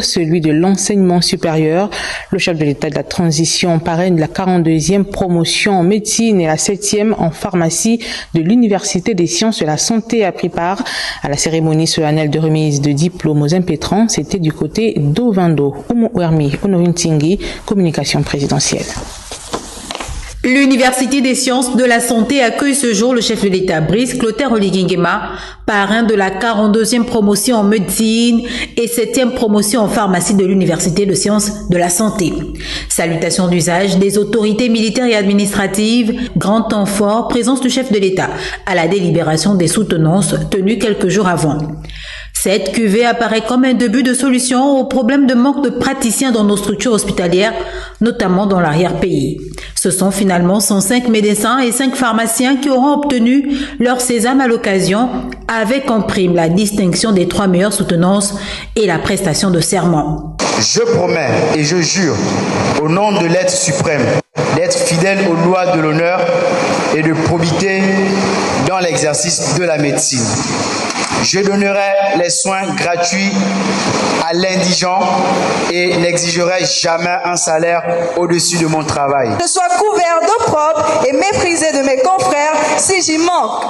celui de l'enseignement supérieur. Le chef de l'État de la transition parraine la 42e promotion en médecine et la 7e en pharmacie de l'Université des sciences de la santé a pris part à la cérémonie solennelle de remise de diplômes aux impétrants. C'était du côté d'Ovando. Omo Ouermi, Honorintingui, communication présidentielle. L'Université des sciences de la santé accueille ce jour le chef de l'État, Brice Clotaire Oligingema, parrain de la 42e promotion en médecine et 7e promotion en pharmacie de l'Université de sciences de la santé. Salutations d'usage des autorités militaires et administratives, grand temps fort, présence du chef de l'État à la délibération des soutenances tenue quelques jours avant. Cette cuvée apparaît comme un début de solution au problème de manque de praticiens dans nos structures hospitalières, notamment dans l'arrière-pays. Ce sont finalement 105 médecins et 5 pharmaciens qui auront obtenu leur sésame à l'occasion, avec en prime la distinction des 3 meilleures soutenances et la prestation de serment. Je promets et je jure, au nom de l'être suprême, d'être fidèle aux lois de l'honneur et de probité dans l'exercice de la médecine. Je donnerai les soins gratuits à l'indigent et n'exigerai jamais un salaire au-dessus de mon travail. Je sois couvert d'eau propre et méprisé de mes confrères si j'y manque.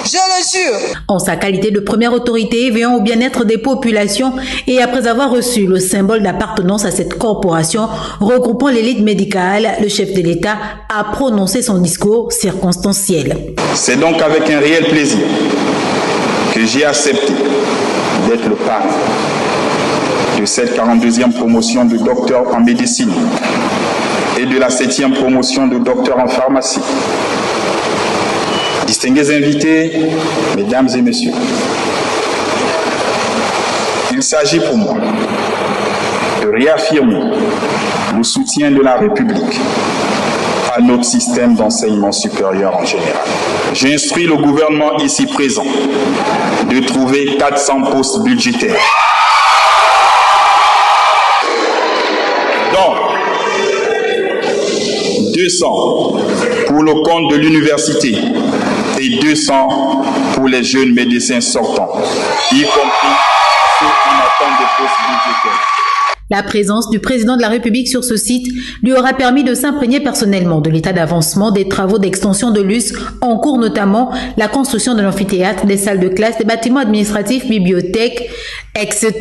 Je le jure. En sa qualité de première autorité veillant au bien-être des populations et après avoir reçu le symbole d'appartenance à cette corporation regroupant l'élite médicale, le chef de l'État a prononcé son discours circonstanciel. C'est donc avec un réel plaisir que j'ai accepté d'être le parrain de cette 42e promotion de docteur en médecine et de la 7e promotion de docteur en pharmacie. Distingués invités, mesdames et messieurs, il s'agit pour moi de réaffirmer le soutien de la République à notre système d'enseignement supérieur en général. J'instruis le gouvernement ici présent de trouver 400 postes budgétaires. Donc, 200 pour le compte de l'université et 200 pour les jeunes médecins sortants, y compris ceux en attente de postes budgétaires. La présence du président de la République sur ce site lui aura permis de s'imprégner personnellement de l'état d'avancement des travaux d'extension de l'US, en cours notamment la construction de l'amphithéâtre, des salles de classe, des bâtiments administratifs, bibliothèques, etc.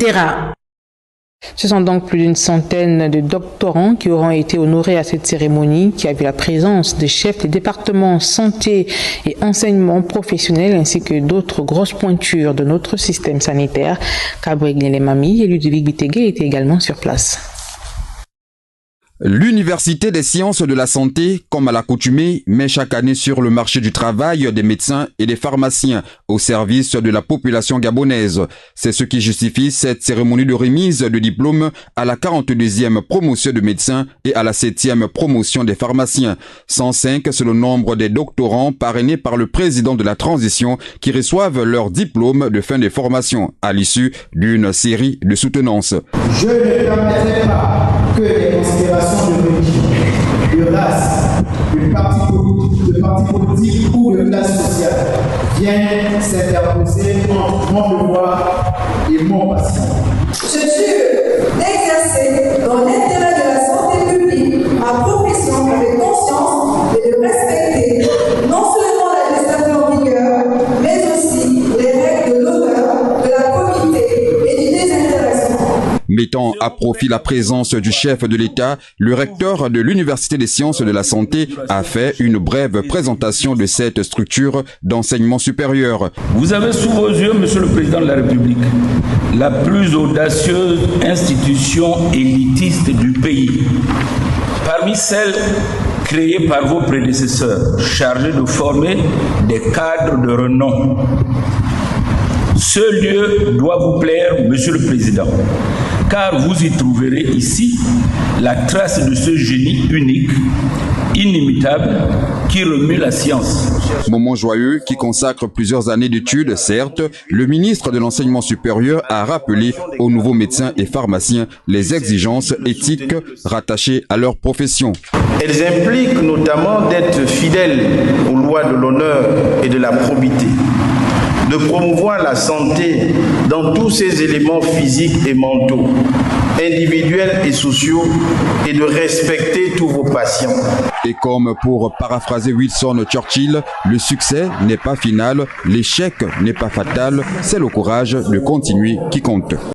Ce sont donc plus d'une centaine de doctorants qui auront été honorés à cette cérémonie qui a vu la présence des chefs des départements santé et enseignement professionnel ainsi que d'autres grosses pointures de notre système sanitaire. Gabriel Mami et Ludovic Bitegué étaient également sur place. L'Université des sciences de la santé, comme à l'accoutumée, met chaque année sur le marché du travail des médecins et des pharmaciens au service de la population gabonaise. C'est ce qui justifie cette cérémonie de remise de diplôme à la 42e promotion de médecins et à la 7e promotion des pharmaciens. 105, c'est le nombre des doctorants parrainés par le président de la transition qui reçoivent leur diplôme de fin de formation à l'issue d'une série de soutenances. Je ne permettrai pas que les considérations de religion, de race, de parti politique ou de classe sociale viennent s'interposer entre mon devoir et mon patient. Je jure d'exercer dans l'intérêt de la santé publique ma profession avec conscience et de respecter non seulement la législation en vigueur, mais aussi les règles de l'honneur, de la probité et du désintéressement. Mettant à profit la présence du chef de l'État, le recteur de l'Université des sciences de la santé a fait une brève présentation de cette structure d'enseignement supérieur. Vous avez sous vos yeux, Monsieur le Président de la République, la plus audacieuse institution élitiste du pays. Parmi celles créées par vos prédécesseurs, chargées de former des cadres de renom. Ce lieu doit vous plaire, Monsieur le Président, car vous y trouverez ici la trace de ce génie unique, inimitable, qui remue la science. Moment joyeux qui consacre plusieurs années d'études, certes, le ministre de l'Enseignement supérieur a rappelé aux nouveaux médecins et pharmaciens les exigences éthiques rattachées à leur profession. Elles impliquent notamment d'être fidèles aux lois de l'honneur et de la probité, de promouvoir la santé dans tous ses éléments physiques et mentaux, individuels et sociaux et de respecter tous vos patients. Et comme pour paraphraser Winston Churchill, le succès n'est pas final, l'échec n'est pas fatal, c'est le courage de continuer qui compte.